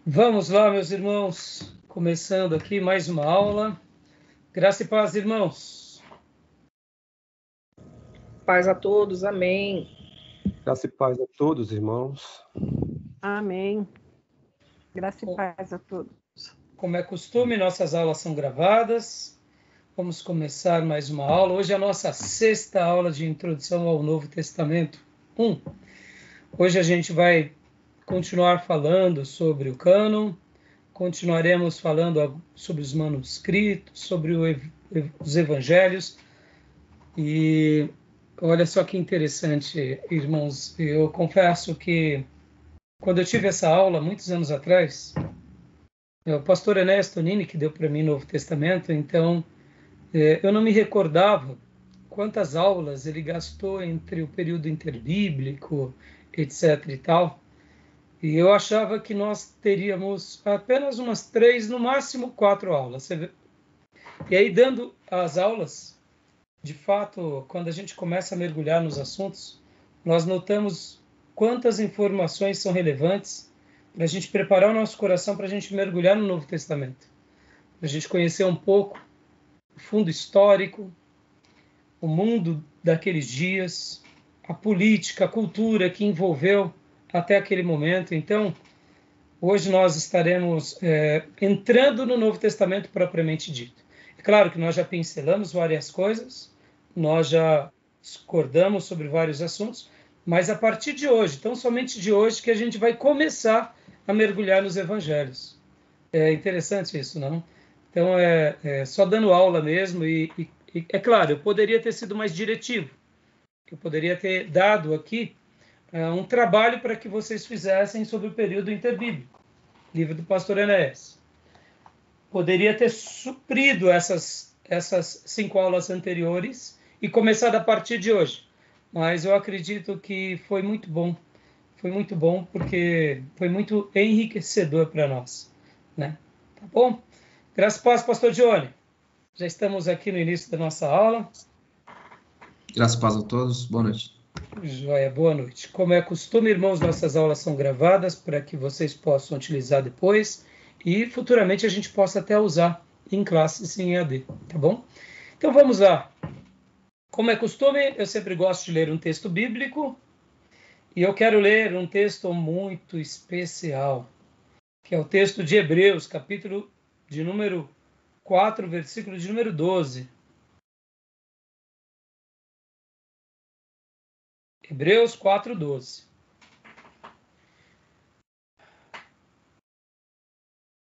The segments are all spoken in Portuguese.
Vamos lá, meus irmãos, começando aqui mais uma aula. Graça e paz, irmãos. Paz a todos, amém. Graça e paz a todos, irmãos. Amém. Graça e paz a todos. Como é costume, nossas aulas são gravadas. Vamos começar mais uma aula. Hoje é a nossa sexta aula de introdução ao Novo Testamento 1. Hoje a gente vai continuar falando sobre o cânon, continuaremos falando sobre os manuscritos, sobre os evangelhos. E olha só que interessante, irmãos. Eu confesso que quando eu tive essa aula, muitos anos atrás, o pastor Enéas Tonini, que deu para mim o Novo Testamento, então eu não me recordava quantas aulas ele gastou entre o período interbíblico, etc. e tal. E eu achava que nós teríamos apenas umas 3, no máximo 4 aulas. E aí, dando as aulas, de fato, quando a gente começa a mergulhar nos assuntos, nós notamos quantas informações são relevantes para a gente preparar o nosso coração para a gente mergulhar no Novo Testamento. Para a gente conhecer um pouco o fundo histórico, o mundo daqueles dias, a política, a cultura que envolveu até aquele momento. Então, hoje nós estaremos entrando no Novo Testamento propriamente dito. É claro que nós já pincelamos várias coisas, nós já discordamos sobre vários assuntos, mas a partir de hoje, tão somente de hoje, que a gente vai começar a mergulhar nos evangelhos. É interessante isso, não? Então, só dando aula mesmo, e é claro, eu poderia ter sido mais diretivo, eu poderia ter dado aqui um trabalho para que vocês fizessem sobre o período interbíblico, livro do pastor Enéas. Poderia ter suprido essas 5 aulas anteriores e começado a partir de hoje. Mas eu acredito que foi muito bom. Foi muito bom porque foi muito enriquecedor para nós, né? Tá bom? Graças a paz, pastor Johnny. Já estamos aqui no início da nossa aula. Graças a paz a todos. Boa noite. Joia, boa noite. Como é costume, irmãos, nossas aulas são gravadas para que vocês possam utilizar depois e futuramente a gente possa até usar em classes em EAD, tá bom? Então vamos lá. Como é costume, eu sempre gosto de ler um texto bíblico e eu quero ler um texto muito especial, que é o texto de Hebreus, capítulo de número 4, versículo de número 12. Hebreus 4:12.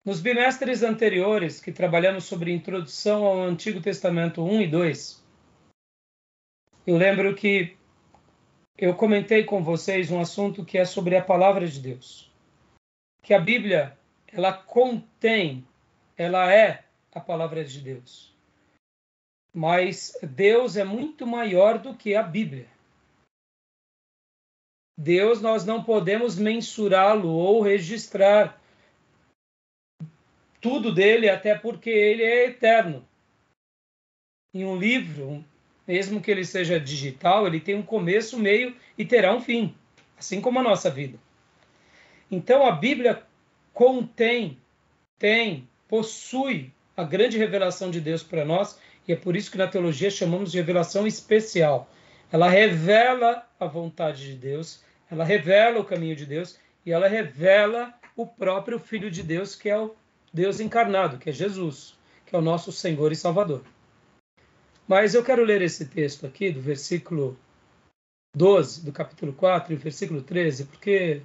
Nos bimestres anteriores, que trabalhamos sobre introdução ao Antigo Testamento 1 e 2, eu lembro que eu comentei com vocês um assunto que é sobre a palavra de Deus. Que a Bíblia, ela é a palavra de Deus. Mas Deus é muito maior do que a Bíblia. Deus, nós não podemos mensurá-lo ou registrar tudo dele, até porque ele é eterno. Em um livro, mesmo que ele seja digital, ele tem um começo, meio e terá um fim, assim como a nossa vida. Então a Bíblia possui a grande revelação de Deus para nós, e é por isso que na teologia chamamos de revelação especial. Ela revela a vontade de Deus, ela revela o caminho de Deus, e ela revela o próprio Filho de Deus, que é o Deus encarnado, que é Jesus, que é o nosso Senhor e Salvador. Mas eu quero ler esse texto aqui, do versículo 12, do capítulo 4, e o versículo 13, porque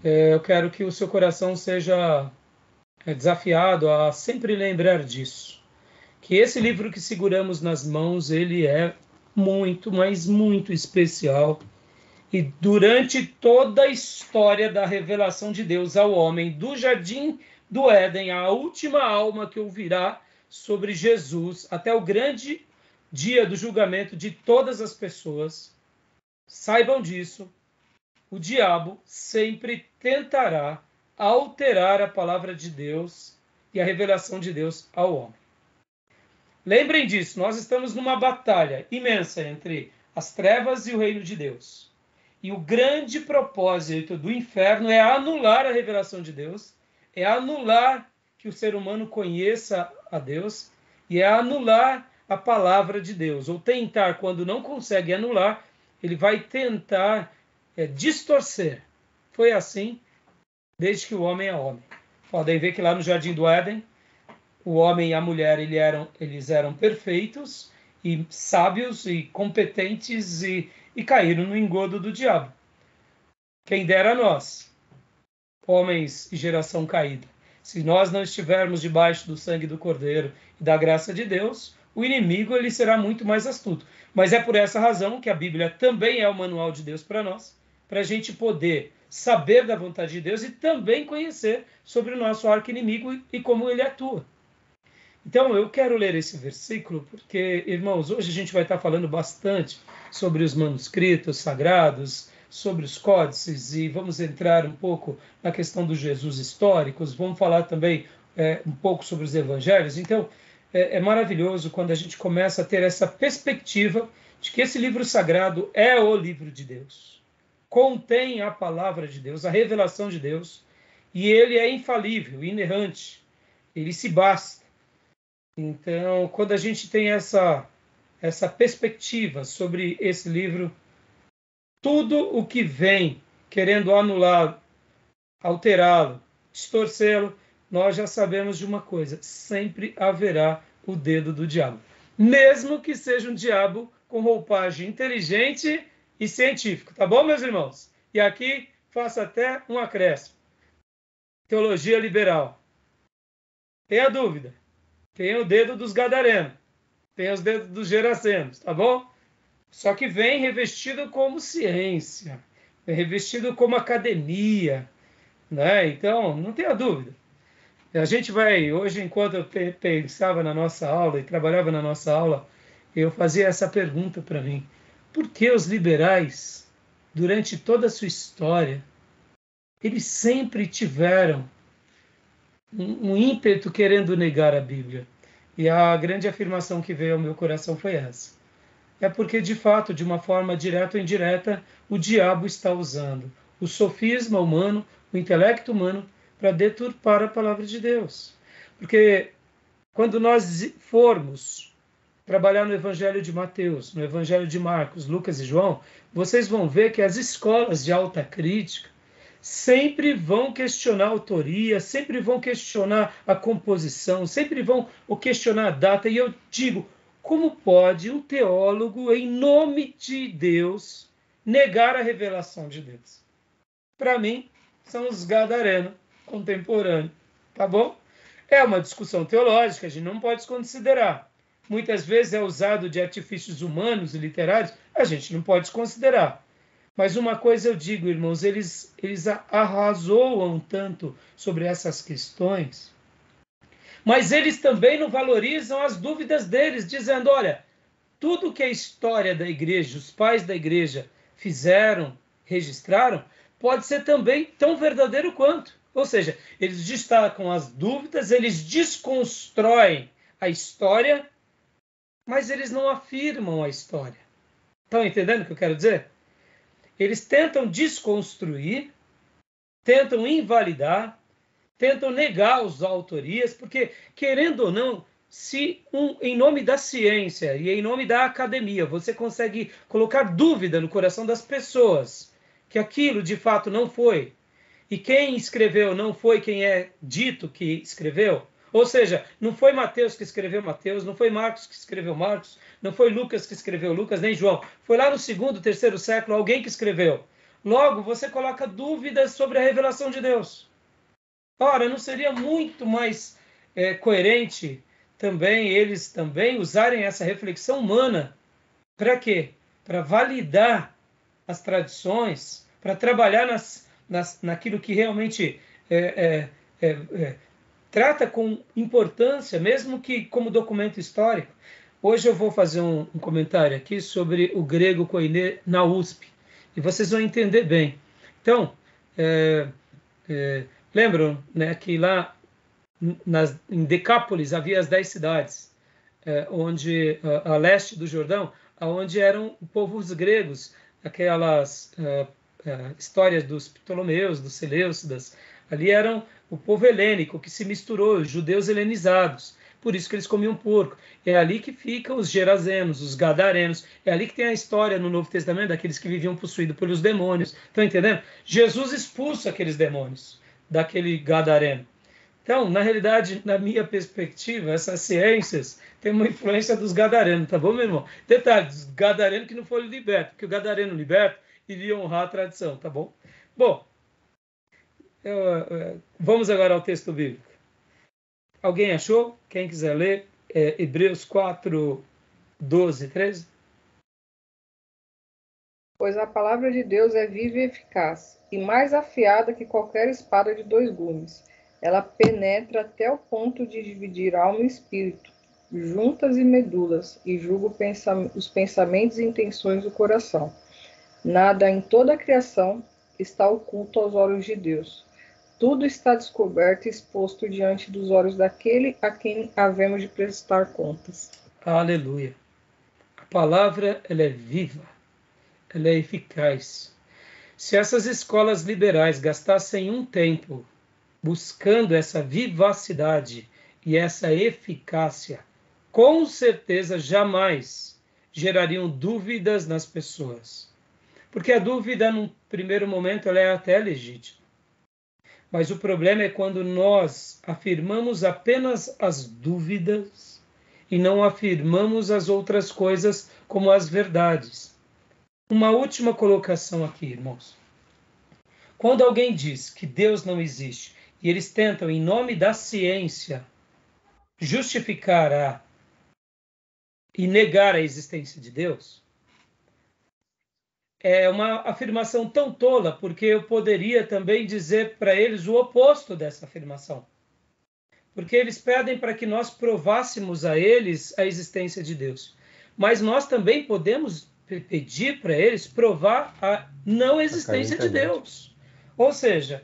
eu quero que o seu coração seja desafiado a sempre lembrar disso. Que esse livro que seguramos nas mãos, ele é muito, mas muito especial. E durante toda a história da revelação de Deus ao homem, do jardim do Éden, a última alma que ouvirá sobre Jesus, até o grande dia do julgamento de todas as pessoas, saibam disso, o diabo sempre tentará alterar a palavra de Deus e a revelação de Deus ao homem. Lembrem disso, nós estamos numa batalha imensa entre as trevas e o reino de Deus. E o grande propósito do inferno é anular a revelação de Deus, é anular que o ser humano conheça a Deus e é anular a palavra de Deus. Ou tentar, quando não consegue anular, ele vai tentar distorcer. Foi assim desde que o homem é homem. Podem ver que lá no Jardim do Éden, o homem e a mulher eles eram perfeitos e sábios e competentes e caíram no engodo do diabo. Quem dera a nós, homens e geração caída. Se nós não estivermos debaixo do sangue do Cordeiro e da graça de Deus, o inimigo ele será muito mais astuto. Mas é por essa razão que a Bíblia também é o manual de Deus para nós, para a gente poder saber da vontade de Deus e também conhecer sobre o nosso arqui-inimigo e como ele atua. Então, eu quero ler esse versículo porque, irmãos, hoje a gente vai estar falando bastante sobre os manuscritos sagrados, sobre os códices, e vamos entrar um pouco na questão dos Jesus históricos, vamos falar também um pouco sobre os evangelhos. Então, é maravilhoso quando a gente começa a ter essa perspectiva de que esse livro sagrado é o livro de Deus. Contém a palavra de Deus, a revelação de Deus, e ele é infalível, inerrante, ele se basta. Então, quando a gente tem essa perspectiva sobre esse livro, tudo o que vem querendo anular, alterá-lo, distorcê-lo, nós já sabemos de uma coisa: sempre haverá o dedo do diabo. Mesmo que seja um diabo com roupagem inteligente e científico. Tá bom, meus irmãos? E aqui faço até um acréscimo. Teologia liberal. Tenha dúvida. Tem o dedo dos gadarenos, tem os dedos dos gerasenos, tá bom? Só que vem revestido como ciência, vem revestido como academia, né? Então, não tenha dúvida. A gente vai, hoje, enquanto eu pensava na nossa aula e trabalhava na nossa aula, eu fazia essa pergunta para mim: por que os liberais, durante toda a sua história, eles sempre tiveram um ímpeto querendo negar a Bíblia? E a grande afirmação que veio ao meu coração foi essa. É porque, de fato, de uma forma direta ou indireta, o diabo está usando o sofisma humano, o intelecto humano, para deturpar a palavra de Deus. Porque quando nós formos trabalhar no Evangelho de Mateus, no Evangelho de Marcos, Lucas e João, vocês vão ver que as escolas de alta crítica sempre vão questionar a autoria, sempre vão questionar a composição, sempre vão questionar a data. E eu digo, como pode um teólogo, em nome de Deus, negar a revelação de Deus? Para mim, são os gadarenos contemporâneos, tá bom? É uma discussão teológica, a gente não pode desconsiderar. Muitas vezes é usado de artifícios humanos e literários, a gente não pode desconsiderar. Mas uma coisa eu digo, irmãos, eles arrazoam tanto sobre essas questões, mas eles também não valorizam as dúvidas deles, dizendo, olha, tudo que a história da igreja, os pais da igreja fizeram, registraram, pode ser também tão verdadeiro quanto. Ou seja, eles destacam as dúvidas, eles desconstroem a história, mas eles não afirmam a história. Estão entendendo o que eu quero dizer? Eles tentam desconstruir, tentam invalidar, tentam negar as autorias, porque, querendo ou não, se em nome da ciência e em nome da academia você consegue colocar dúvida no coração das pessoas que aquilo de fato não foi, e quem escreveu não foi quem é dito que escreveu, ou seja, não foi Mateus que escreveu Mateus, não foi Marcos que escreveu Marcos, não foi Lucas que escreveu Lucas, nem João. Foi lá no 2º, 3º século alguém que escreveu. Logo, você coloca dúvidas sobre a revelação de Deus. Ora, não seria muito mais coerente também eles também usarem essa reflexão humana? Para quê? Para validar as tradições, para trabalhar naquilo que realmente trata com importância, mesmo que como documento histórico. Hoje eu vou fazer um comentário aqui sobre o grego koiné na USP, e vocês vão entender bem. Então, lembram, né, que lá em Decápolis havia as 10 cidades, onde a leste do Jordão, onde eram povos gregos aquelas histórias dos Ptolomeus, dos Seleucidas, ali eram o povo helênico que se misturou, os judeus helenizados. Por isso que eles comiam porco. É ali que ficam os gerazenos, os gadarenos. É ali que tem a história no Novo Testamento daqueles que viviam possuídos pelos demônios. Estão entendendo? Jesus expulsa aqueles demônios daquele gadareno. Então, na realidade, na minha perspectiva, essas ciências têm uma influência dos gadarenos, tá bom, meu irmão? Detalhe, dos gadarenos que não foram libertos, porque o gadareno liberto iria honrar a tradição, tá bom? Bom, vamos agora ao texto bíblico. Alguém achou? Quem quiser ler, Hebreus 4, 12, 13? Pois a palavra de Deus é viva e eficaz, e mais afiada que qualquer espada de 2 gumes. Ela penetra até o ponto de dividir alma e espírito, juntas e medulas, e julga os pensamentos e intenções do coração. Nada em toda a criação está oculto aos olhos de Deus. Tudo está descoberto e exposto diante dos olhos daquele a quem havemos de prestar contas. Aleluia. A palavra, ela é viva, ela é eficaz. Se essas escolas liberais gastassem um tempo buscando essa vivacidade e essa eficácia, com certeza jamais gerariam dúvidas nas pessoas. Porque a dúvida, num primeiro momento, ela é até legítima. Mas o problema é quando nós afirmamos apenas as dúvidas e não afirmamos as outras coisas como as verdades. Uma última colocação aqui, irmãos. Quando alguém diz que Deus não existe e eles tentam, em nome da ciência, justificar e negar a existência de Deus, é uma afirmação tão tola, porque eu poderia também dizer para eles o oposto dessa afirmação. Porque eles pedem para que nós provássemos a eles a existência de Deus. Mas nós também podemos pedir para eles provar a não existência de Deus. Ou seja,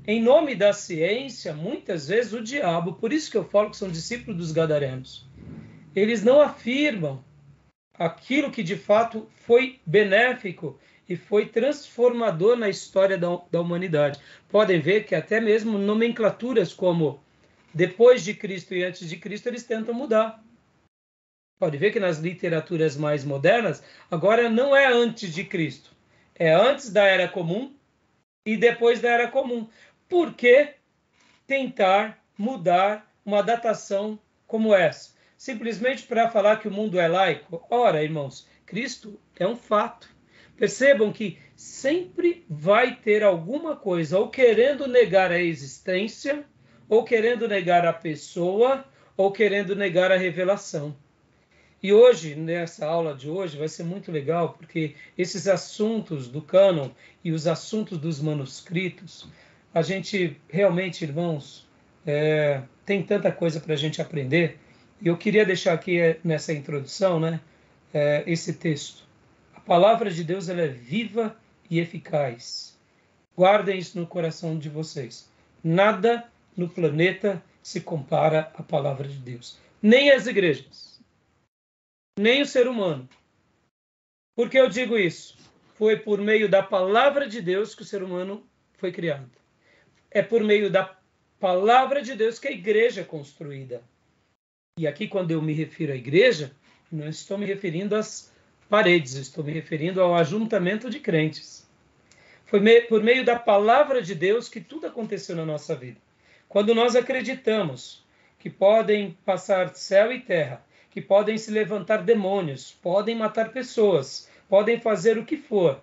em nome da ciência, muitas vezes o diabo, por isso que eu falo que são discípulos dos gadarenos, eles não afirmam aquilo que de fato foi benéfico e foi transformador na história da humanidade. Podem ver que até mesmo nomenclaturas como depois de Cristo e antes de Cristo, eles tentam mudar. Pode ver que nas literaturas mais modernas, agora não é antes de Cristo, é antes da Era Comum e depois da Era Comum. Por que tentar mudar uma datação como essa? Simplesmente para falar que o mundo é laico? Ora, irmãos, Cristo é um fato. Percebam que sempre vai ter alguma coisa ou querendo negar a existência, ou querendo negar a pessoa, ou querendo negar a revelação. E hoje, nessa aula de hoje, vai ser muito legal, porque esses assuntos do cânon e os assuntos dos manuscritos, a gente realmente, irmãos, tem tanta coisa para a gente aprender. E eu queria deixar aqui nessa introdução, esse texto. A palavra de Deus, ela é viva e eficaz. Guardem isso no coração de vocês. Nada no planeta se compara à palavra de Deus. Nem as igrejas, nem o ser humano. Por que eu digo isso? Foi por meio da palavra de Deus que o ser humano foi criado. É por meio da palavra de Deus que a igreja é construída. E aqui, quando eu me refiro à igreja, não estou me referindo às paredes, estou me referindo ao ajuntamento de crentes. Foi por meio da palavra de Deus que tudo aconteceu na nossa vida. Quando nós acreditamos que podem passar céu e terra, que podem se levantar demônios, podem matar pessoas, podem fazer o que for,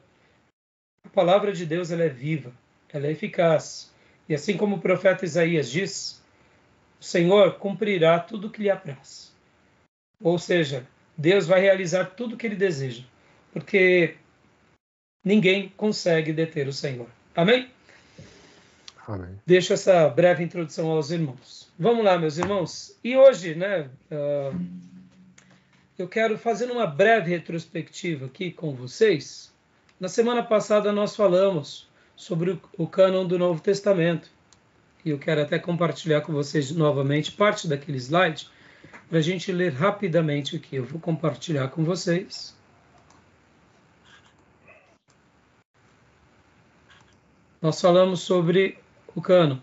a palavra de Deus, ela é viva, ela é eficaz. E assim como o profeta Isaías diz, o Senhor cumprirá tudo o que lhe apraz. Ou seja, Deus vai realizar tudo o que ele deseja, porque ninguém consegue deter o Senhor. Amém? Amém. Deixo essa breve introdução aos irmãos. Vamos lá, meus irmãos. E hoje, eu quero fazer uma breve retrospectiva aqui com vocês. Na semana passada nós falamos sobre o cânon do Novo Testamento. E eu quero até compartilhar com vocês novamente parte daquele slide para a gente ler rapidamente aqui. Eu vou compartilhar com vocês. nós falamos sobre o cânon.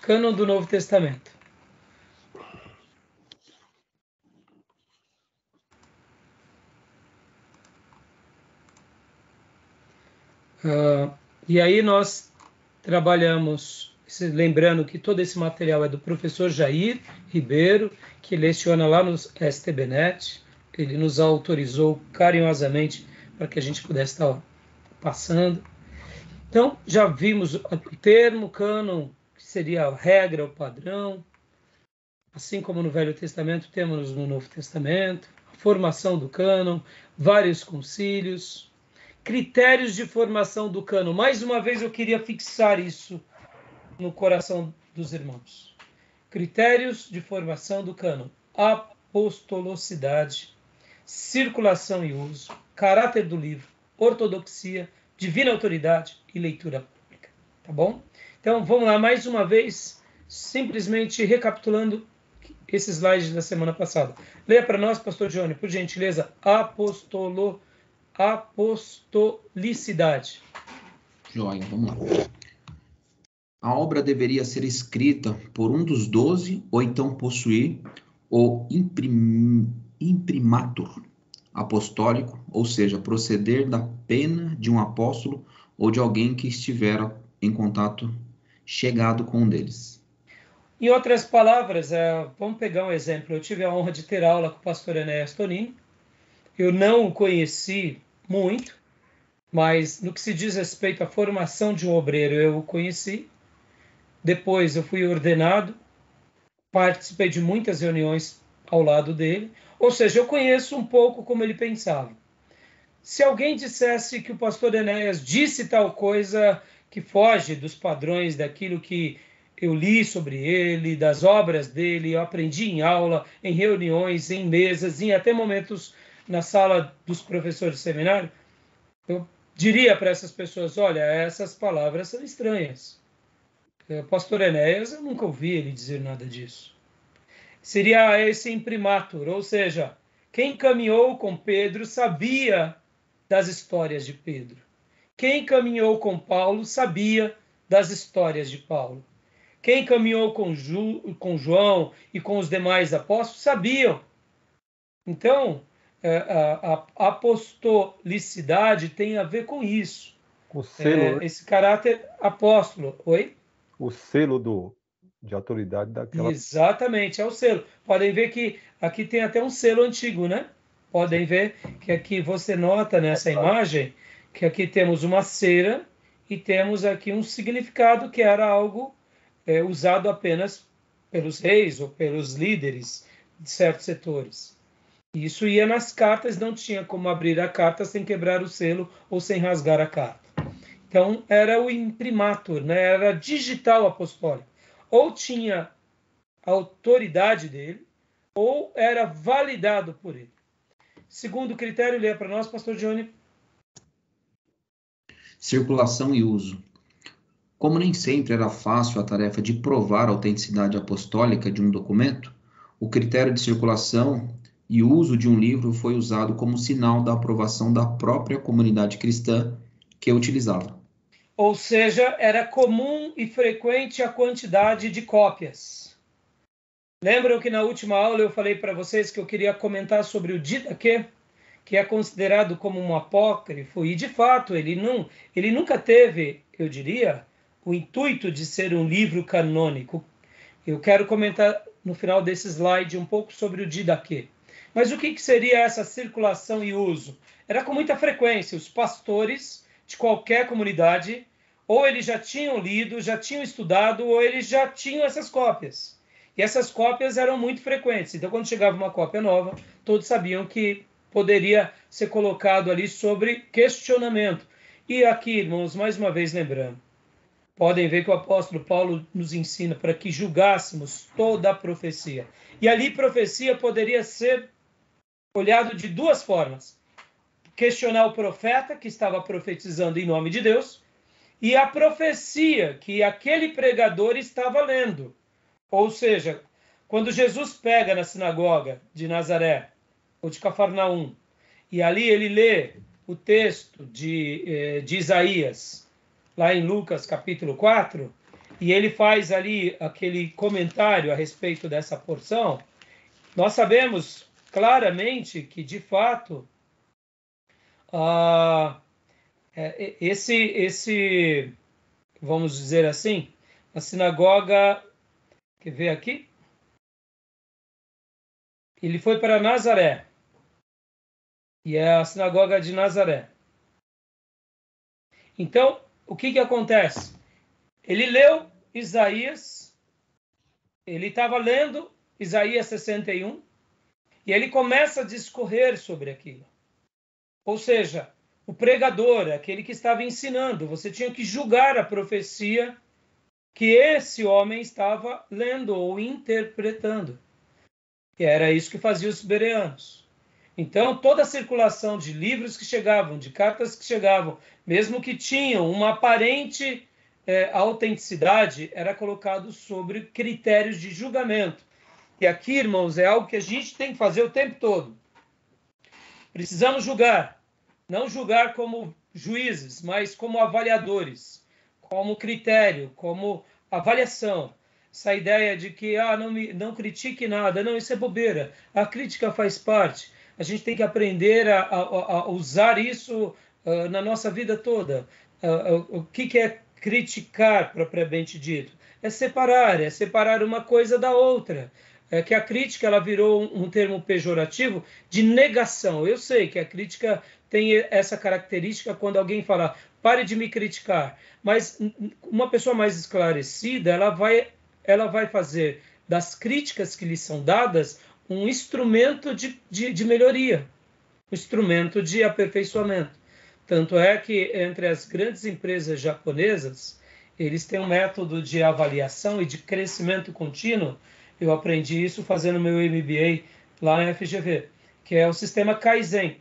Cânon do Novo Testamento. E aí nós trabalhamos, lembrando que todo esse material é do professor Jair Ribeiro, que leciona lá no STBnet. Ele nos autorizou carinhosamente para que a gente pudesse estar passando. Então, já vimos o termo cânon, que seria a regra, o padrão. Assim como no Velho Testamento, temos no Novo Testamento. A formação do cânon, vários concílios. Critérios de formação do cânon. Mais uma vez eu queria fixar isso no coração dos irmãos. Critérios de formação do cânon. Apostolocidade, circulação e uso, caráter do livro, ortodoxia, divina autoridade e leitura pública. Tá bom? Então vamos lá mais uma vez, simplesmente recapitulando esses slides da semana passada. Leia para nós, pastor Johnny, por gentileza, apostolicidade. Joia, vamos lá. A obra deveria ser escrita por um dos 12, ou então possuir o imprimatur apostólico, ou seja, proceder da pena de um apóstolo ou de alguém que estivera em contato chegado com um deles. Em outras palavras, vamos pegar um exemplo. Eu tive a honra de ter aula com o pastor Enéas Tonini. Eu não o conheci muito, mas no que se diz respeito à formação de um obreiro, eu o conheci. Depois eu fui ordenado, participei de muitas reuniões ao lado dele, ou seja, eu conheço um pouco como ele pensava. Se alguém dissesse que o pastor Enéas disse tal coisa que foge dos padrões daquilo que eu li sobre ele, das obras dele, eu aprendi em aula, em reuniões, em mesas, em até momentos na sala dos professores de seminário, eu diria para essas pessoas, olha, essas palavras são estranhas. O pastor Enéas, eu nunca ouvi ele dizer nada disso. Seria esse imprimatur, ou seja, quem caminhou com Pedro sabia das histórias de Pedro. Quem caminhou com Paulo sabia das histórias de Paulo. Quem caminhou com João e com os demais apóstolos sabiam. Então, a apostolicidade tem a ver com isso. O selo, né? Esse caráter apóstolo. Oi? O selo de autoridade daquela... Exatamente, é o selo. Podem ver que aqui tem até um selo antigo, né? Podem ver que aqui você nota nessa imagem que aqui temos uma cera e temos aqui um significado que era algo usado apenas pelos reis ou pelos líderes de certos setores. Isso ia nas cartas, não tinha como abrir a carta sem quebrar o selo ou sem rasgar a carta. Então, era o imprimatur, né? Era digital apostólico. Ou tinha a autoridade dele, ou era validado por ele. Segundo critério, leia para nós, pastor Johnny. Circulação e uso. Como nem sempre era fácil a tarefa de provar a autenticidade apostólica de um documento, o critério de circulação e uso de um livro foi usado como sinal da aprovação da própria comunidade cristã que o utilizava. Ou seja, era comum e frequente a quantidade de cópias. Lembram que na última aula eu falei para vocês que eu queria comentar sobre o Didaquê, que é considerado como um apócrifo, e de fato ele nunca teve, eu diria, o intuito de ser um livro canônico. Eu quero comentar no final desse slide um pouco sobre o Didaquê. Mas o que seria essa circulação e uso? Era com muita frequência. Os pastores de qualquer comunidade, ou eles já tinham lido, já tinham estudado, ou eles já tinham essas cópias. E essas cópias eram muito frequentes. Então, quando chegava uma cópia nova, todos sabiam que poderia ser colocado ali sobre questionamento. E aqui, irmãos, mais uma vez lembrando, podem ver que o apóstolo Paulo nos ensina para que julgássemos toda a profecia. E ali profecia poderia ser olhado de duas formas. Questionar o profeta que estava profetizando em nome de Deus e a profecia que aquele pregador estava lendo. Ou seja, quando Jesus pega na sinagoga de Nazaré ou de Cafarnaum e ali ele lê o texto de Isaías, lá em Lucas capítulo 4, e ele faz ali aquele comentário a respeito dessa porção, nós sabemos claramente que, de fato, esse, vamos dizer assim, a sinagoga, quer ver aqui? Ele foi para Nazaré, e é a sinagoga de Nazaré. Então, o que acontece? Ele leu Isaías, ele estava lendo Isaías 61, e ele começa a discorrer sobre aquilo. Ou seja, o pregador, aquele que estava ensinando, você tinha que julgar a profecia que esse homem estava lendo ou interpretando. E era isso que faziam os bereanos. Então, toda a circulação de livros que chegavam, de cartas que chegavam, mesmo que tinham uma aparente autenticidade, era colocado sobre critérios de julgamento. E aqui, irmãos, é algo que a gente tem que fazer o tempo todo. Precisamos julgar. Não julgar como juízes, mas como avaliadores, como critério, como avaliação. Essa ideia de que não critique nada, não, isso é bobeira. A crítica faz parte. A gente tem que aprender a usar isso na nossa vida toda. O que é criticar, propriamente dito? É separar uma coisa da outra. É que a crítica ela virou um termo pejorativo de negação. Eu sei que a crítica tem essa característica quando alguém fala, pare de me criticar. Mas uma pessoa mais esclarecida, ela vai fazer das críticas que lhe são dadas um instrumento de melhoria, um instrumento de aperfeiçoamento. Tanto é que entre as grandes empresas japonesas, eles têm um método de avaliação e de crescimento contínuo. Eu aprendi isso fazendo meu MBA lá na FGV, que é o sistema Kaizen.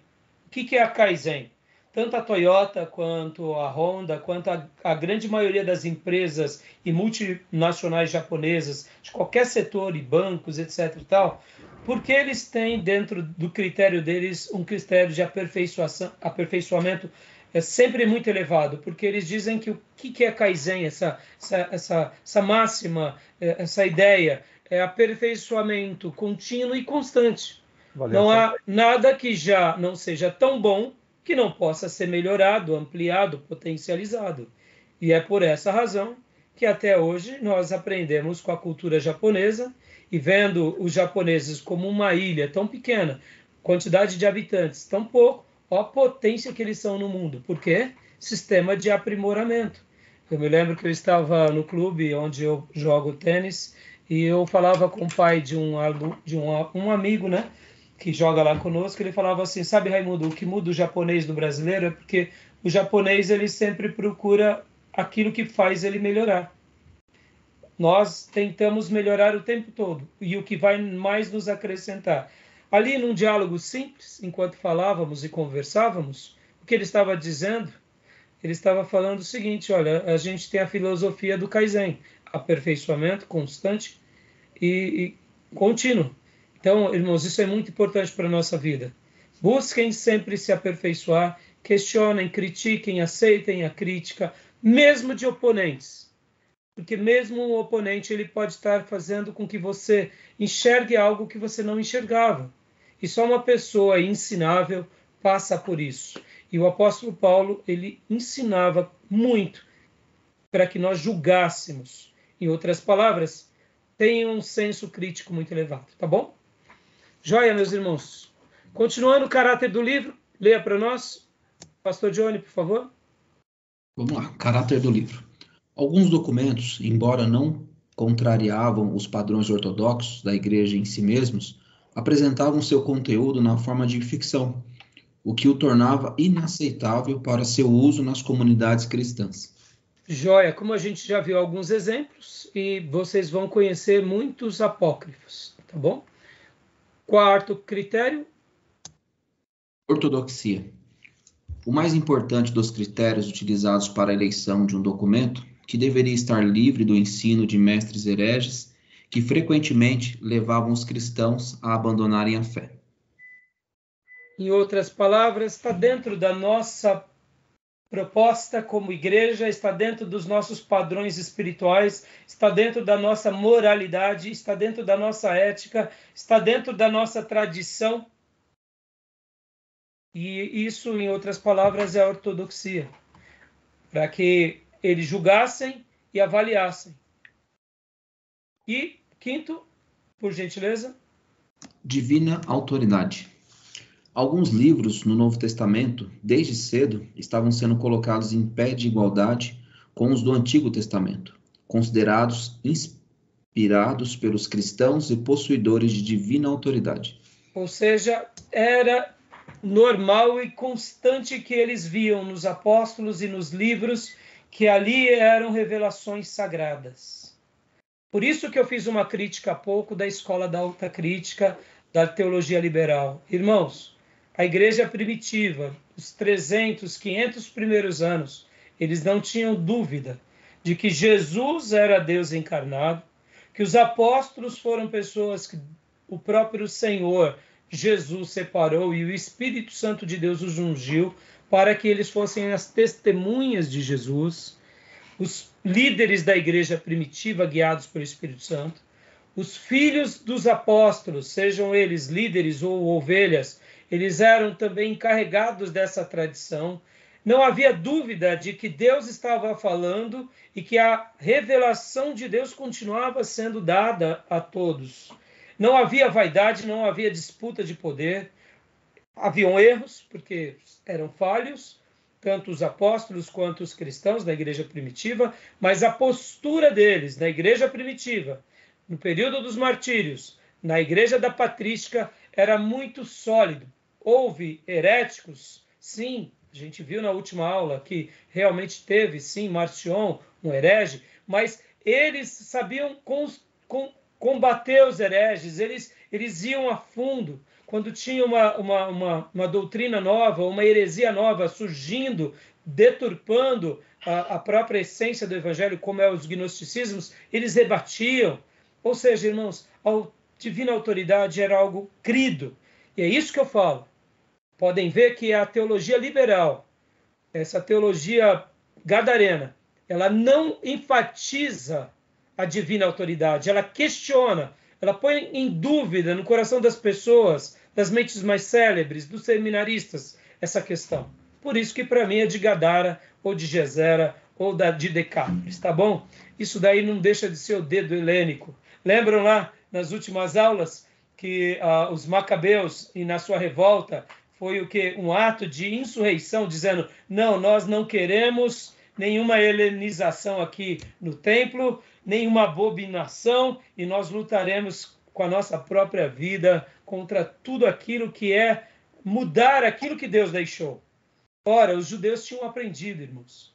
O que é a Kaizen? Tanto a Toyota, quanto a Honda, quanto a grande maioria das empresas e multinacionais japonesas, de qualquer setor, e bancos, etc. e tal, porque eles têm dentro do critério deles um critério de aperfeiçoamento sempre muito elevado, porque eles dizem que o que é Kaizen, essa máxima, essa ideia, é aperfeiçoamento contínuo e constante. Não há nada que já não seja tão bom que não possa ser melhorado, ampliado, potencializado. E é por essa razão que até hoje nós aprendemos com a cultura japonesa e vendo os japoneses como uma ilha tão pequena, quantidade de habitantes tão pouco, a potência que eles são no mundo. Por quê? Sistema de aprimoramento. Eu me lembro que eu estava no clube onde eu jogo tênis e eu falava com o pai de um amigo, né, que joga lá conosco. Ele falava assim, sabe, Raimundo, o que muda o japonês do brasileiro é porque o japonês ele sempre procura aquilo que faz ele melhorar. Nós tentamos melhorar o tempo todo e o que vai mais nos acrescentar. Ali num diálogo simples, enquanto falávamos e conversávamos, o que ele estava dizendo? Ele estava falando o seguinte, olha, a gente tem a filosofia do Kaizen, aperfeiçoamento constante e contínuo. Então, irmãos, isso é muito importante para a nossa vida. Busquem sempre se aperfeiçoar, questionem, critiquem, aceitem a crítica, mesmo de oponentes. Porque mesmo um oponente ele pode estar fazendo com que você enxergue algo que você não enxergava. E só uma pessoa ensinável passa por isso. E o apóstolo Paulo, ele ensinava muito para que nós julgássemos. Em outras palavras, tenham um senso crítico muito elevado. Tá bom? Joia, meus irmãos. Continuando o caráter do livro, leia para nós. Pastor Johnny, por favor. Vamos lá, caráter do livro. Alguns documentos, embora não contrariavam os padrões ortodoxos da igreja em si mesmos, apresentavam seu conteúdo na forma de ficção, o que o tornava inaceitável para seu uso nas comunidades cristãs. Joia, como a gente já viu alguns exemplos, e vocês vão conhecer muitos apócrifos, tá bom? Quarto critério. Ortodoxia. O mais importante dos critérios utilizados para a eleição de um documento, que deveria estar livre do ensino de mestres hereges, que frequentemente levavam os cristãos a abandonarem a fé. Em outras palavras, está dentro da nossa proposta como igreja, está dentro dos nossos padrões espirituais, está dentro da nossa moralidade, está dentro da nossa ética, está dentro da nossa tradição. E isso, em outras palavras, é a ortodoxia, para que eles julgassem e avaliassem. E, quinto, por gentileza. Divina autoridade. Alguns livros no Novo Testamento, desde cedo, estavam sendo colocados em pé de igualdade com os do Antigo Testamento, considerados inspirados pelos cristãos e possuidores de divina autoridade. Ou seja, era normal e constante que eles viam nos apóstolos e nos livros que ali eram revelações sagradas. Por isso que eu fiz uma crítica há pouco da escola da alta crítica, da teologia liberal. Irmãos, a igreja primitiva, os 300, 500 primeiros anos, eles não tinham dúvida de que Jesus era Deus encarnado, que os apóstolos foram pessoas que o próprio Senhor Jesus separou e o Espírito Santo de Deus os ungiu para que eles fossem as testemunhas de Jesus, os líderes da igreja primitiva guiados pelo Espírito Santo, os filhos dos apóstolos, sejam eles líderes ou ovelhas, eles eram também encarregados dessa tradição. Não havia dúvida de que Deus estava falando e que a revelação de Deus continuava sendo dada a todos. Não havia vaidade, não havia disputa de poder. Haviam erros, porque eram falhos, tanto os apóstolos quanto os cristãos da igreja primitiva, mas a postura deles na igreja primitiva, no período dos martírios, na igreja da patrística, era muito sólido. Houve heréticos, sim, a gente viu na última aula que realmente teve, sim, Marcion, um herege, mas eles sabiam combater os hereges, eles iam a fundo. Quando tinha uma doutrina nova, uma heresia nova surgindo, deturpando a própria essência do evangelho, como é os gnosticismos, eles rebatiam. Ou seja, irmãos, a divina autoridade era algo crido. E é isso que eu falo. Podem ver que a teologia liberal, essa teologia gadarena, ela não enfatiza a divina autoridade, ela questiona, ela põe em dúvida no coração das pessoas, das mentes mais célebres, dos seminaristas, essa questão. Por isso que para mim é de Gadara, ou de Gesera, ou de Decápolis, tá bom? Isso daí não deixa de ser o dedo helênico. Lembram lá, nas últimas aulas, que os macabeus, e na sua revolta, foi o que? Um ato de insurreição, dizendo, não, nós não queremos nenhuma helenização aqui no templo, nenhuma abominação, e nós lutaremos com a nossa própria vida contra tudo aquilo que é mudar aquilo que Deus deixou. Ora, os judeus tinham aprendido, irmãos.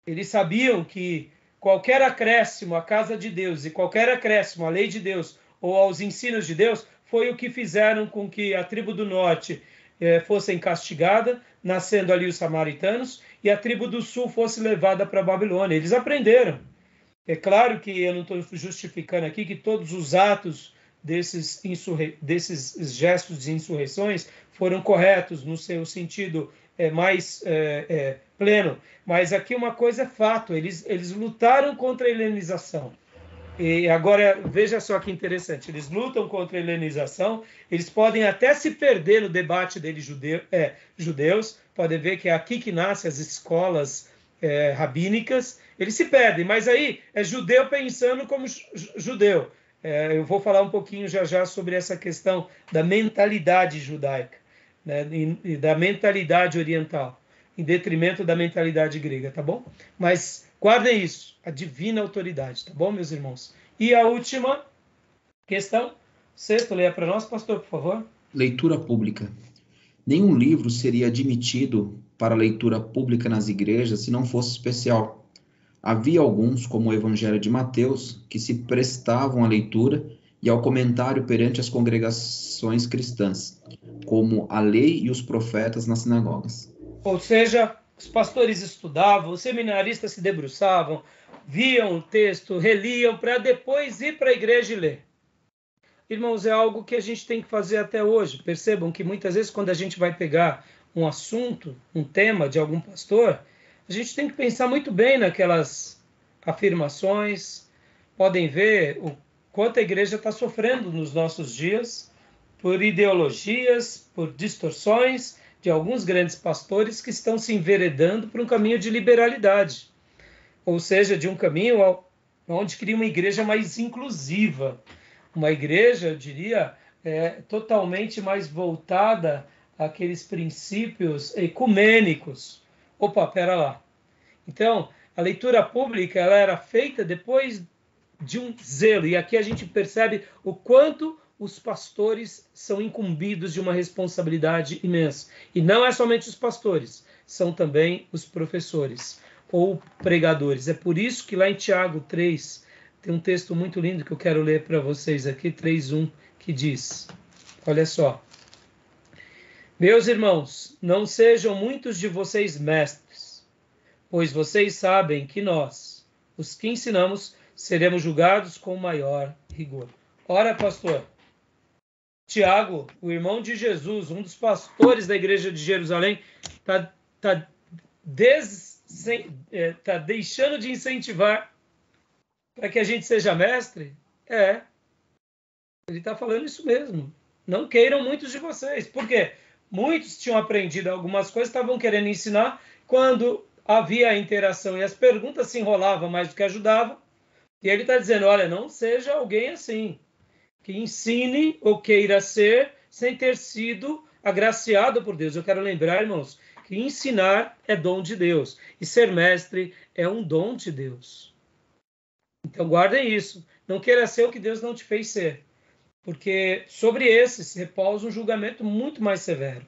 Eles sabiam que qualquer acréscimo à casa de Deus e qualquer acréscimo à lei de Deus ou aos ensinos de Deus foi o que fizeram com que a tribo do norte fossem castigada, nascendo ali os samaritanos, e a tribo do sul fosse levada para a Babilônia. Eles aprenderam. É claro que eu não estou justificando aqui que todos os atos desses gestos de insurreições foram corretos no seu sentido mais pleno. Mas aqui uma coisa é fato, eles lutaram contra a helenização. E agora, veja só que interessante, eles lutam contra a helenização, eles podem até se perder no debate deles judeus, podem ver que é aqui que nascem as escolas rabínicas, eles se perdem, mas aí é judeu pensando como judeu. Eu vou falar um pouquinho já sobre essa questão da mentalidade judaica, né, e da mentalidade oriental, em detrimento da mentalidade grega, tá bom? Mas guardem isso, a divina autoridade, tá bom, meus irmãos? E a última questão, sexto, leia para nós, pastor, por favor. Leitura pública. Nenhum livro seria admitido para leitura pública nas igrejas se não fosse especial. Havia alguns, como o Evangelho de Mateus, que se prestavam à leitura e ao comentário perante as congregações cristãs, como a lei e os profetas nas sinagogas. Ou seja, os pastores estudavam, os seminaristas se debruçavam, viam o texto, reliam, para depois ir para a igreja e ler. irmãos, é algo que a gente tem que fazer até hoje. Percebam que muitas vezes quando a gente vai pegar um assunto, um tema de algum pastor, a gente tem que pensar muito bem naquelas afirmações. Podem ver o quanto a igreja está sofrendo nos nossos dias por ideologias, por distorções de alguns grandes pastores que estão se enveredando por um caminho de liberalidade, ou seja, de um caminho onde cria uma igreja mais inclusiva, uma igreja, eu diria, totalmente mais voltada àqueles princípios ecumênicos. Opa, pera lá. Então, a leitura pública ela era feita depois de um zelo, e aqui a gente percebe o quanto os pastores são incumbidos de uma responsabilidade imensa. E não é somente os pastores, são também os professores ou pregadores. É por isso que lá em Tiago 3, tem um texto muito lindo que eu quero ler para vocês aqui, 3:1, que diz, olha só: meus irmãos, não sejam muitos de vocês mestres, pois vocês sabem que nós, os que ensinamos, seremos julgados com maior rigor. Ora, pastor, Tiago, o irmão de Jesus, um dos pastores da igreja de Jerusalém, está deixando de incentivar para que a gente seja mestre? Ele está falando isso mesmo. Não queiram muitos de vocês. Por quê? Muitos tinham aprendido algumas coisas, estavam querendo ensinar. Quando havia a interação e as perguntas se enrolavam mais do que ajudavam. E ele está dizendo, olha, não seja alguém assim, que ensine ou queira ser sem ter sido agraciado por Deus. Eu quero lembrar, irmãos, que ensinar é dom de Deus e ser mestre é um dom de Deus. Então guardem isso. Não queira ser o que Deus não te fez ser, porque sobre esses repousa um julgamento muito mais severo.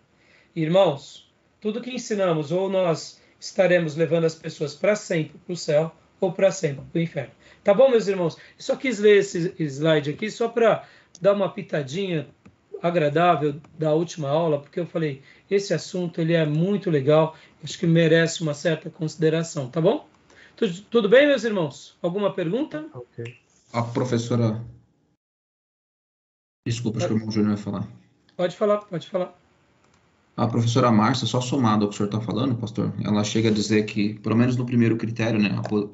Irmãos, tudo que ensinamos, ou nós estaremos levando as pessoas para sempre para o céu, ou para sempre para o inferno. Tá bom, meus irmãos? Eu só quis ler esse slide aqui só para dar uma pitadinha agradável da última aula, porque eu falei, esse assunto ele é muito legal, acho que merece uma certa consideração, tá bom? Tudo bem, meus irmãos? Alguma pergunta? Ok. A professora... Desculpa, acho que o irmão Júnior vai falar. Pode falar. A professora Márcia, só somado ao que o senhor está falando, pastor, ela chega a dizer que, pelo menos no primeiro critério, né,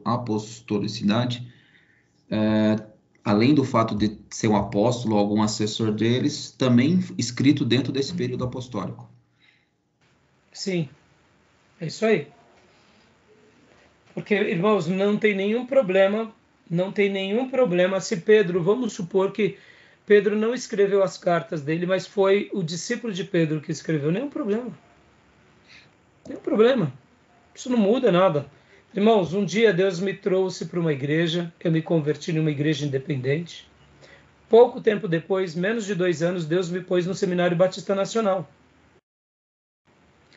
a apostolicidade, além do fato de ser um apóstolo ou algum assessor deles, também escrito dentro desse período apostólico. Sim, é isso aí. Porque, irmãos, não tem nenhum problema se Pedro, vamos supor que Pedro não escreveu as cartas dele, mas foi o discípulo de Pedro que escreveu. Nenhum problema. Isso não muda nada. Irmãos, um dia Deus me trouxe para uma igreja, eu me converti numa igreja independente. Pouco tempo depois, menos de 2 anos, Deus me pôs no Seminário Batista Nacional.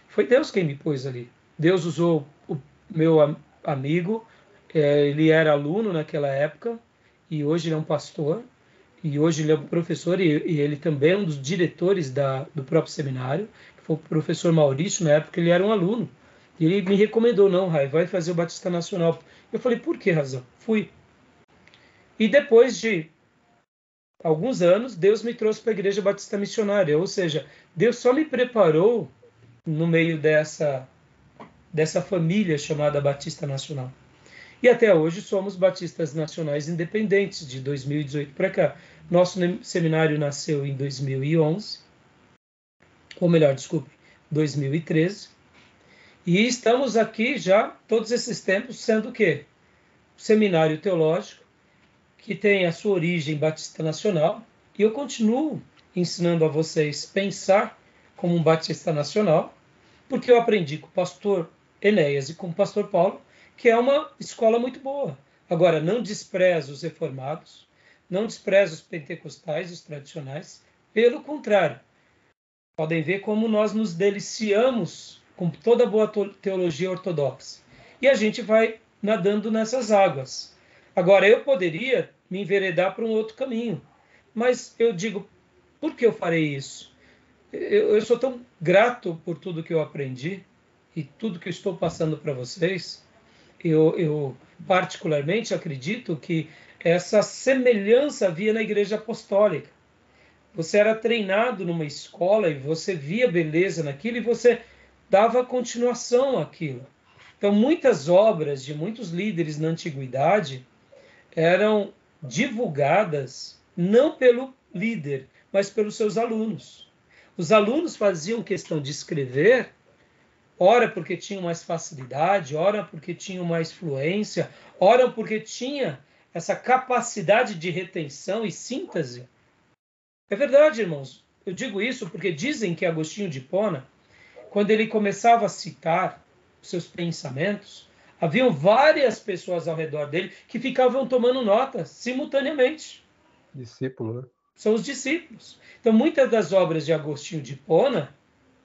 Foi Deus quem me pôs ali. Deus usou o meu amigo, ele era aluno naquela época, e hoje ele é um pastor. E hoje ele é um professor e ele também é um dos diretores do próprio seminário, que foi o professor Maurício, na época ele era um aluno. E ele me recomendou, não, Rai, vai fazer o Batista Nacional. Eu falei, por que razão? Fui. E depois de alguns anos, Deus me trouxe para a Igreja Batista Missionária, ou seja, Deus só me preparou no meio dessa família chamada Batista Nacional. E até hoje somos batistas nacionais independentes, de 2018 para cá. Nosso seminário nasceu em 2011, ou melhor, desculpe, 2013. E estamos aqui já, todos esses tempos, sendo o quê? Seminário teológico, que tem a sua origem batista nacional, e eu continuo ensinando a vocês pensar como um batista nacional, porque eu aprendi com o pastor Enéas e com o pastor Paulo, que é uma escola muito boa. Agora, não desprezo os reformados, não desprezo os pentecostais, os tradicionais, pelo contrário. Podem ver como nós nos deliciamos com toda a boa teologia ortodoxa. E a gente vai nadando nessas águas. Agora, eu poderia me enveredar para um outro caminho, mas eu digo, por que eu farei isso? Eu sou tão grato por tudo que eu aprendi e tudo que eu estou passando para vocês. Eu particularmente acredito que essa semelhança havia na Igreja Apostólica. Você era treinado numa escola e você via beleza naquilo e você dava continuação àquilo. Então, muitas obras de muitos líderes na antiguidade eram divulgadas não pelo líder, mas pelos seus alunos. Os alunos faziam questão de escrever, ora porque tinham mais facilidade, ora porque tinham mais fluência, ora porque tinha essa capacidade de retenção e síntese. É verdade, irmãos. Eu digo isso porque dizem que Agostinho de Hipona, quando ele começava a citar seus pensamentos, haviam várias pessoas ao redor dele que ficavam tomando notas simultaneamente. Discípulo, né? São os discípulos. Então, muitas das obras de Agostinho de Hipona,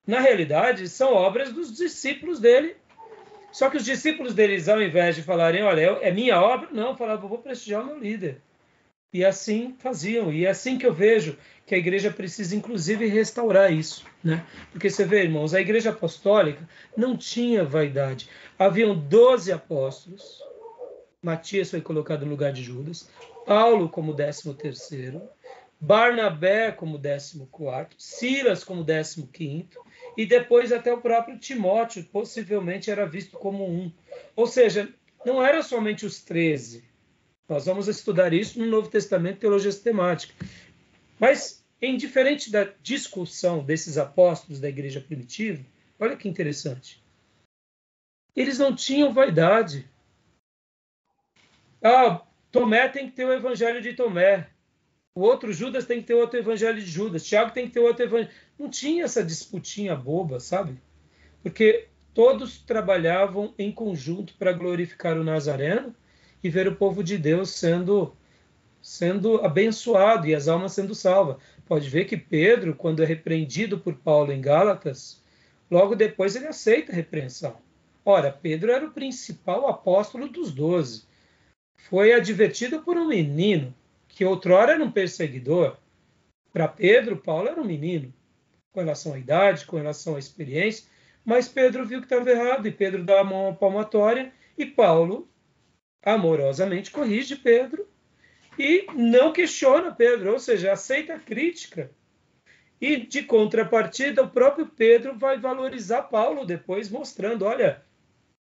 na realidade, são obras dos discípulos dele. Só que os discípulos deles, ao invés de falarem, olha, é minha obra, não, falavam, vou prestigiar o meu líder. E assim faziam. E é assim que eu vejo que a igreja precisa, inclusive, restaurar isso, né? Porque você vê, irmãos, a igreja apostólica não tinha vaidade. Haviam 12 apóstolos. Matias foi colocado no lugar de Judas. Paulo como 13º. Barnabé como 14º. Silas como 15º. E depois até o próprio Timóteo, possivelmente, era visto como um. Ou seja, não eram somente os 13. Nós vamos estudar isso no Novo Testamento, teologia sistemática. Mas, indiferente da discussão desses apóstolos da igreja primitiva, olha que interessante. Eles não tinham vaidade. Tomé tem que ter o evangelho de Tomé. O outro Judas tem que ter outro evangelho de Judas. Tiago tem que ter outro evangelho. Não tinha essa disputinha boba, sabe? Porque todos trabalhavam em conjunto para glorificar o Nazareno e ver o povo de Deus sendo abençoado e as almas sendo salvas. Pode ver que Pedro, quando é repreendido por Paulo em Gálatas, logo depois ele aceita a repreensão. Ora, Pedro era o principal apóstolo dos 12. Foi advertido por um menino, que outrora era um perseguidor. Para Pedro, Paulo era um menino, com relação à idade, com relação à experiência, mas Pedro viu que estava errado, e Pedro dá a mão à palmatória, e Paulo amorosamente corrige Pedro, e não questiona Pedro, ou seja, aceita a crítica. E, de contrapartida, o próprio Pedro vai valorizar Paulo depois, mostrando, olha,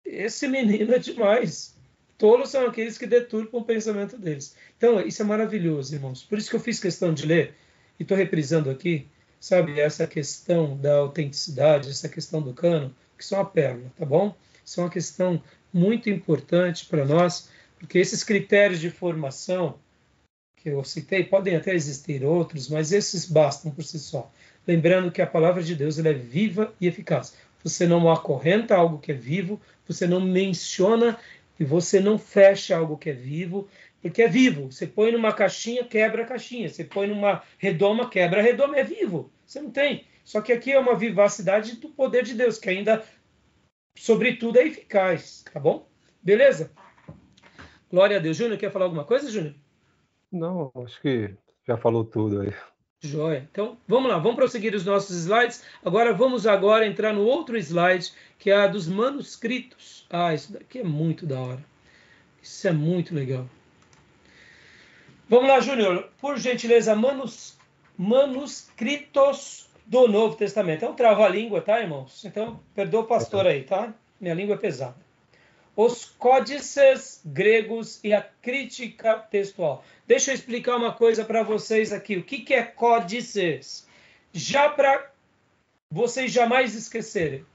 esse menino é demais. Tolos são aqueles que deturpam o pensamento deles. Então, isso é maravilhoso, irmãos. Por isso que eu fiz questão de ler, e estou reprisando aqui, sabe, essa questão da autenticidade, essa questão do cânon, que são a pérola, tá bom? Isso é uma questão muito importante para nós, porque esses critérios de formação que eu citei, podem até existir outros, mas esses bastam por si só. Lembrando que a palavra de Deus ela é viva e eficaz. Você não acorrenta algo que é vivo, você não menciona e você não fecha algo que é vivo, porque é vivo. Você põe numa caixinha, quebra a caixinha. Você põe numa redoma, quebra a redoma. É vivo. Você não tem. Só que aqui é uma vivacidade do poder de Deus, que ainda, sobretudo, é eficaz. Tá bom? Beleza? Glória a Deus. Júnior, quer falar alguma coisa, Júnior? Não, acho que já falou tudo aí. Joia. Então, vamos lá, vamos prosseguir os nossos slides. Vamos entrar no outro slide, que é a dos manuscritos. Isso daqui é muito da hora. Isso é muito legal. Vamos lá, Júnior. Por gentileza, manuscritos do Novo Testamento. É um trava-língua, tá, irmãos? Então, perdoa o pastor aí, tá? Minha língua é pesada. Os códices gregos e a crítica textual. Deixa eu explicar uma coisa para vocês aqui. O que é códices? Já para vocês jamais esquecerem.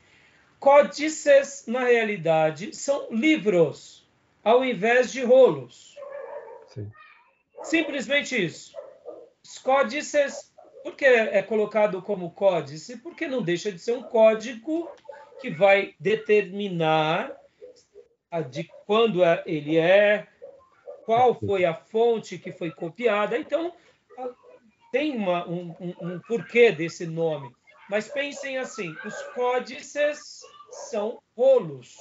Códices, na realidade, são livros, ao invés de rolos. Sim. Simplesmente isso. Os códices, por que é colocado como códice? Porque não deixa de ser um código que vai determinar de quando ele qual foi a fonte que foi copiada. Então, tem um porquê desse nome. Mas pensem assim, os códices são rolos.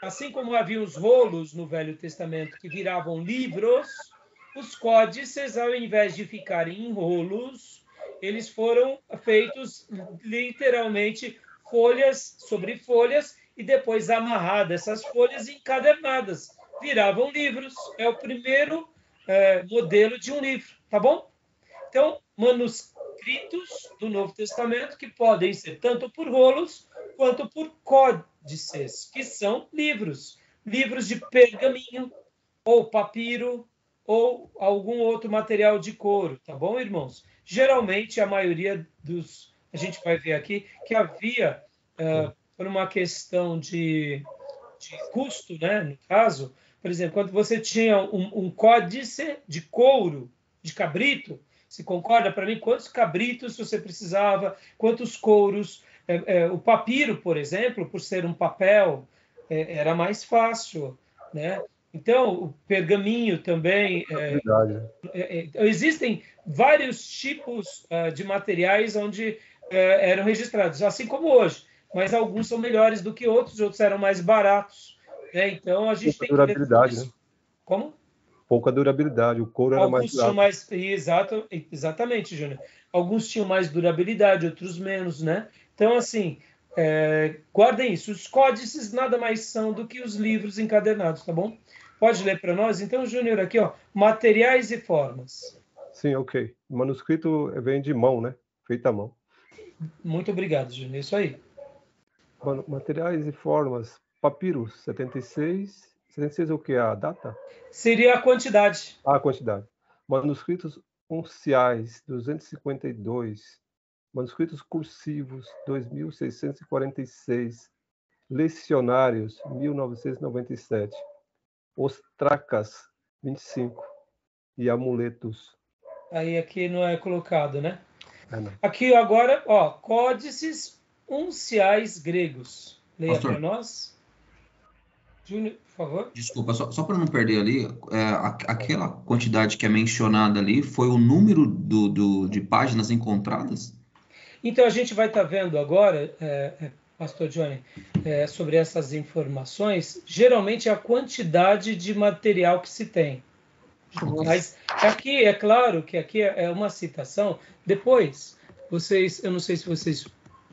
Assim como havia os rolos no Velho Testamento que viravam livros, os códices, ao invés de ficarem em rolos, eles foram feitos literalmente folhas sobre folhas, e depois amarradas essas folhas encadernadas. Viravam livros. É o primeiro modelo de um livro, tá bom? Então, manuscritos do Novo Testamento que podem ser tanto por rolos quanto por códices, que são livros de pergaminho, ou papiro, ou algum outro material de couro, tá bom, irmãos? Geralmente, a maioria a gente vai ver aqui, que havia, por uma questão de custo, né, no caso, por exemplo, quando você tinha um códice de couro, de cabrito, se concorda para mim quantos cabritos você precisava, quantos couros, o papiro, por exemplo, por ser um papel, era mais fácil, né? Então, o pergaminho também. Existem vários tipos de materiais onde eram registrados, assim como hoje, mas alguns são melhores do que outros eram mais baratos. Né? Então, a gente Pouca tem durabilidade, que ver né? Como? Pouca durabilidade, o couro era mais Alguns tinham durado. mais. Exatamente, Júnior. Alguns tinham mais durabilidade, outros menos, né? Então, assim, guardem isso. Os códices nada mais são do que os livros encadernados, tá bom? Pode ler para nós? Então, Júnior, aqui, ó, materiais e formas. Sim, ok. O manuscrito vem de mão, né? Feito à mão. Muito obrigado, Júnior. Isso aí. Materiais e formas. Papiros, 76. 76 é o que? A data? Seria a quantidade. A quantidade. Manuscritos unciais, 252. Manuscritos cursivos, 2.646. Lecionários, 1997. Ostracas, 25. E amuletos. Aí aqui não é colocado, né? Não. Aqui agora, ó, códices unciais gregos. Leia para nós. Júnior, por favor. Desculpa, só para não perder ali, aquela quantidade que é mencionada ali foi o número de páginas encontradas? Então, a gente vai estar vendo agora, Pastor Johnny, sobre essas informações, geralmente a quantidade de material que se tem. Mas aqui, é claro que aqui é uma citação. Depois, eu não sei se vocês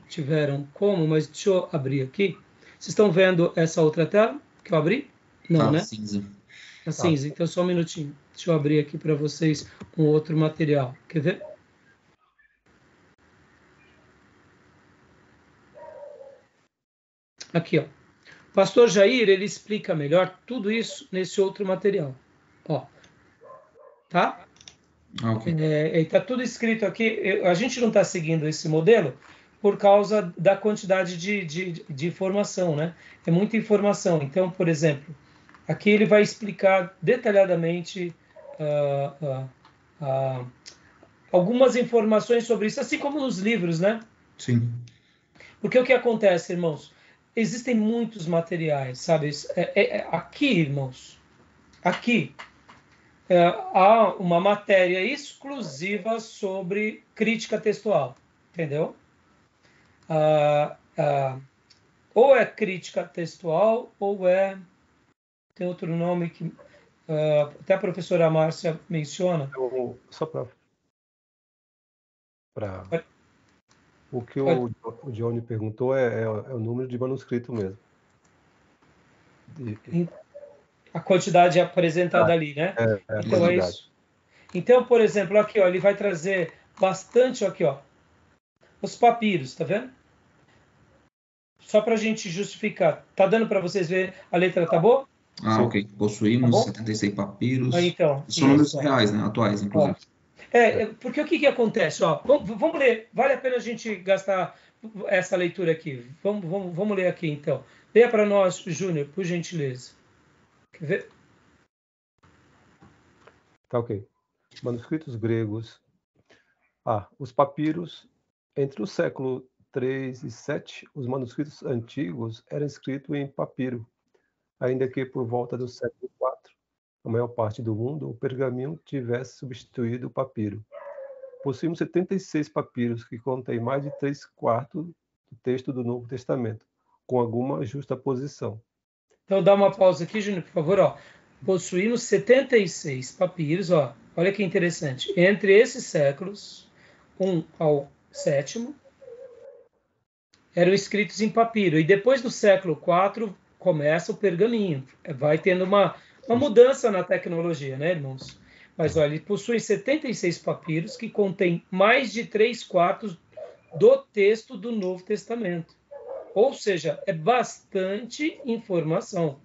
tiveram como, mas deixa eu abrir aqui. Vocês estão vendo essa outra tela que eu abri? Não, né? Cinza. A cinza. Então, só um minutinho. Deixa eu abrir aqui para vocês um outro material. Quer ver? Aqui, ó. O pastor Jair, ele explica melhor tudo isso nesse outro material. Ó. Tá? Okay. Está tudo escrito aqui. A gente não está seguindo esse modelo por causa da quantidade de informação, né? É muita informação. Então, por exemplo, aqui ele vai explicar detalhadamente algumas informações sobre isso, assim como nos livros, né? Sim. Porque o que acontece, irmãos? Existem muitos materiais, sabe? Aqui, irmãos, aqui há uma matéria exclusiva sobre crítica textual, entendeu? Ou é crítica textual, ou tem outro nome que até a professora Márcia menciona. Só para o que o Johnny perguntou é o número de manuscrito mesmo. A quantidade apresentada ali, né? Então é isso. Então, por exemplo, aqui, ó, ele vai trazer bastante aqui, ó, os papiros, tá vendo? Só para a gente justificar. Tá dando para vocês ver a letra, tá boa? Ok. Possuímos 76 papiros. Então, são números reais, né? Atuais, inclusive. Porque o que acontece? Ó, vamos ler. Vale a pena a gente gastar essa leitura aqui. Vamos ler aqui, então. Leia para nós, Júnior, por gentileza. Quer ver? Tá ok. Manuscritos gregos. Os papiros. Entre o século 3 e 7, os manuscritos antigos eram escritos em papiro, ainda que por volta do século 4, na maior parte do mundo, o pergaminho tivesse substituído o papiro. Possuímos 76 papiros que contêm mais de 3/4 do texto do Novo Testamento, com alguma justaposição. Então, dá uma pausa aqui, Júnior, por favor. Ó. Possuímos 76 papiros, ó. Olha que interessante. Entre esses séculos, 1 ao 7, eram escritos em papiro. E depois do século 4, começa o pergaminho. Vai tendo uma mudança na tecnologia, né, irmãos? Mas olha, ele possui 76 papiros que contém mais de 3/4 do texto do Novo Testamento. Ou seja, é bastante informação.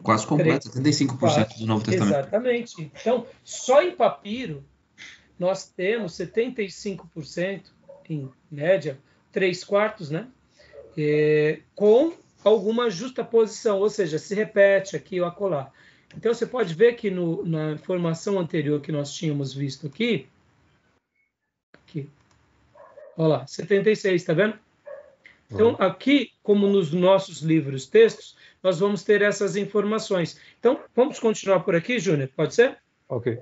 Quase completo, 75% do Novo Testamento. Exatamente. Então, só em papiro, nós temos 75%, em média, 3/4, né? Com alguma justaposição, ou seja, se repete aqui ou acolá. Então, você pode ver que na informação anterior que nós tínhamos visto aqui, olha lá, 76, está vendo? Então, aqui, como nos nossos livros textos, nós vamos ter essas informações. Então, vamos continuar por aqui, Júnior? Pode ser? Ok.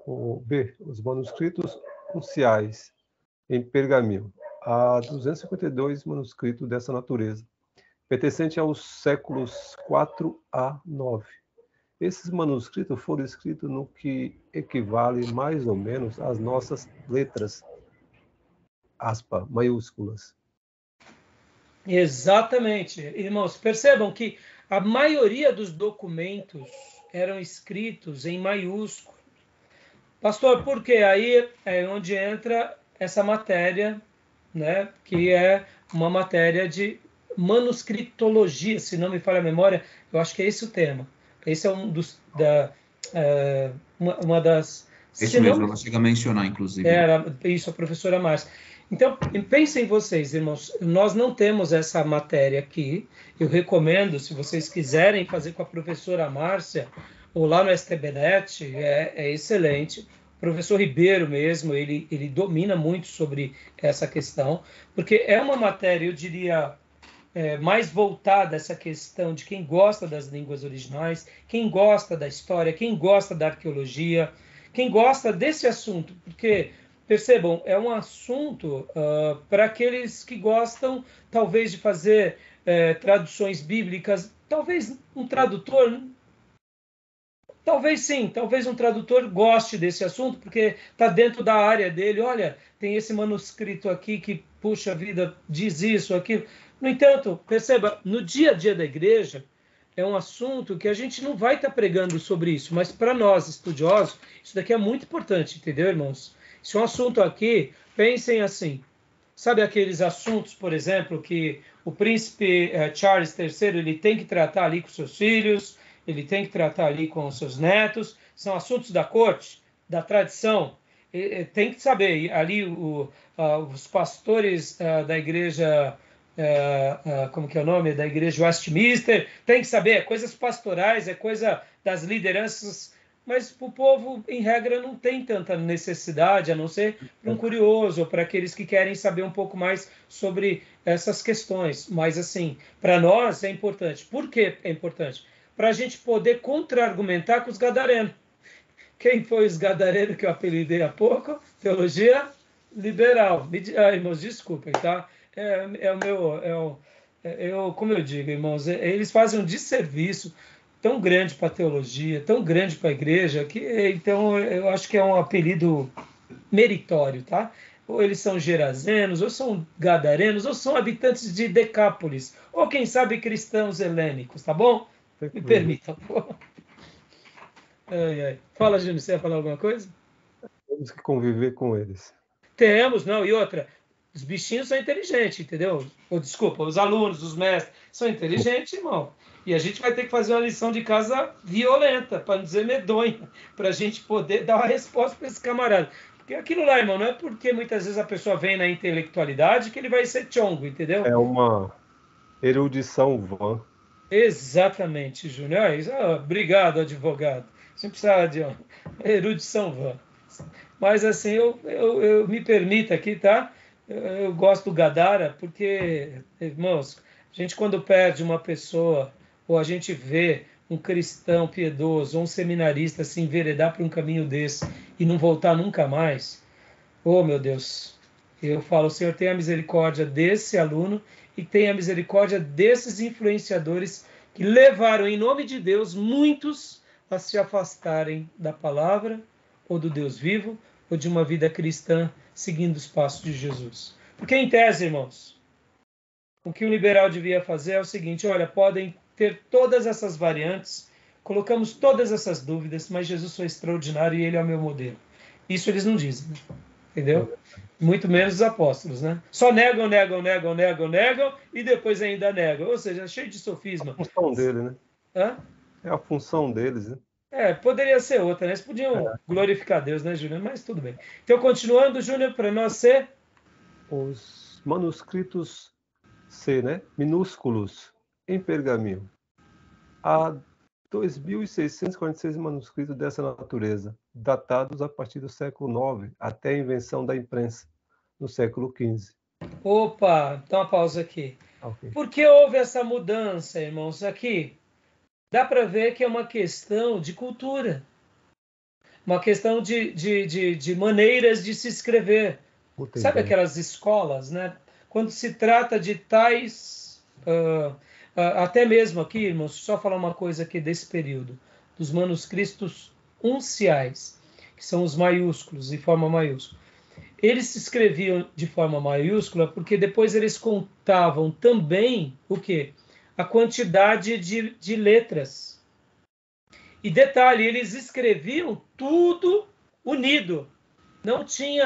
O B. Os manuscritos unciais em pergaminho. Há 252 manuscritos dessa natureza, pertencente aos séculos 4 a 9. Esses manuscritos foram escritos no que equivale mais ou menos às nossas letras, aspa, maiúsculas. Exatamente. Irmãos, percebam que a maioria dos documentos eram escritos em maiúsculo. Pastor, por quê? Aí é onde entra essa matéria, né, que é uma matéria de manuscritologia, se não me falha a memória, eu acho que é esse o tema. Esse é uma das... Isso mesmo, ela chega a mencionar, inclusive. Era isso, a professora Márcia. Então, pensem vocês, irmãos, nós não temos essa matéria aqui. Eu recomendo, se vocês quiserem fazer com a professora Márcia, ou lá no STBnet, é excelente. O professor Ribeiro mesmo, ele domina muito sobre essa questão, porque é uma matéria, eu diria, mais voltada a essa questão de quem gosta das línguas originais, quem gosta da história, quem gosta da arqueologia, quem gosta desse assunto, porque, percebam, é um assunto para aqueles que gostam, talvez, de fazer traduções bíblicas, talvez um tradutor... Talvez sim, talvez um tradutor goste desse assunto, porque está dentro da área dele. Olha, tem esse manuscrito aqui que, puxa vida, diz isso, aquilo. No entanto, perceba, no dia a dia da igreja, é um assunto que a gente não vai estar pregando sobre isso, mas para nós, estudiosos, isso daqui é muito importante, entendeu, irmãos? Isso é um assunto aqui, pensem assim, sabe aqueles assuntos, por exemplo, que o príncipe Charles III, ele tem que tratar ali com seus filhos, ele tem que tratar ali com os seus netos, são assuntos da corte, da tradição, tem que saber, ali os pastores da igreja, como que é o nome, da igreja Westminster, tem que saber, é coisas pastorais, é coisa das lideranças, mas o povo, em regra, não tem tanta necessidade, a não ser para um curioso, ou para aqueles que querem saber um pouco mais sobre essas questões, mas assim, para nós é importante. Por que é importante? Para a gente poder contra-argumentar com os gadarenos. Quem foi os gadarenos que eu apelidei há pouco? Teologia liberal. Irmãos, desculpem, tá? Como eu digo, irmãos, eles fazem um desserviço tão grande para a teologia, tão grande para a igreja, que então eu acho que é um apelido meritório, tá? Ou eles são gerazenos, ou são gadarenos, ou são habitantes de Decápolis, ou quem sabe cristãos helênicos, tá bom? Me permitam. Fala, Júnior, você ia falar alguma coisa? Temos que conviver com eles. Temos, não, e outra, os bichinhos são inteligentes, entendeu? Desculpa, os alunos, os mestres, são inteligentes, irmão. E a gente vai ter que fazer uma lição de casa violenta, para não dizer medonha, para a gente poder dar uma resposta para esse camarada. Porque aquilo lá, irmão, não é porque muitas vezes a pessoa vem na intelectualidade que ele vai ser chongo, entendeu? É uma erudição vã. Exatamente, Júnior. Obrigado, advogado. Você precisa de uma erudição vã. Mas assim, eu me permita aqui, tá? Eu gosto do Gadara porque, irmãos, a gente quando perde uma pessoa, ou a gente vê um cristão piedoso, ou um seminarista se enveredar para um caminho desse e não voltar nunca mais, oh meu Deus, eu falo, Senhor, tenha misericórdia desse aluno e tenha misericórdia desses influenciadores que levaram, em nome de Deus, muitos a se afastarem da palavra, ou do Deus vivo, ou de uma vida cristã seguindo os passos de Jesus. Porque, em tese, irmãos, o que o liberal devia fazer é o seguinte, olha, podem ter todas essas variantes, colocamos todas essas dúvidas, mas Jesus foi extraordinário e ele é o meu modelo. Isso eles não dizem, né? Entendeu? Muito menos os apóstolos, né? Só negam e depois ainda negam. Ou seja, cheio de sofisma. A função dele, né? Hã? É a função deles, né? Poderia ser outra, né? Eles podiam glorificar Deus, né, Júnior? Mas tudo bem. Então, continuando, Júnior, para nós ser... Os manuscritos C, né? Minúsculos, em pergaminho. Há 2.646 manuscritos dessa natureza, datados a partir do século IX, até a invenção da imprensa, no século XV. Opa, dá uma pausa aqui. Okay. Por que houve essa mudança, irmãos? Aqui dá para ver que é uma questão de cultura, uma questão de maneiras de se escrever. Sabe aquelas escolas, né? Quando se trata de tais... até mesmo aqui, irmãos, só falar uma coisa aqui desse período, dos manuscritos unciais, que são os maiúsculos, em forma maiúscula. Eles se escreviam de forma maiúscula porque depois eles contavam também o quê? A quantidade de letras. E detalhe, eles escreviam tudo unido. Não tinha...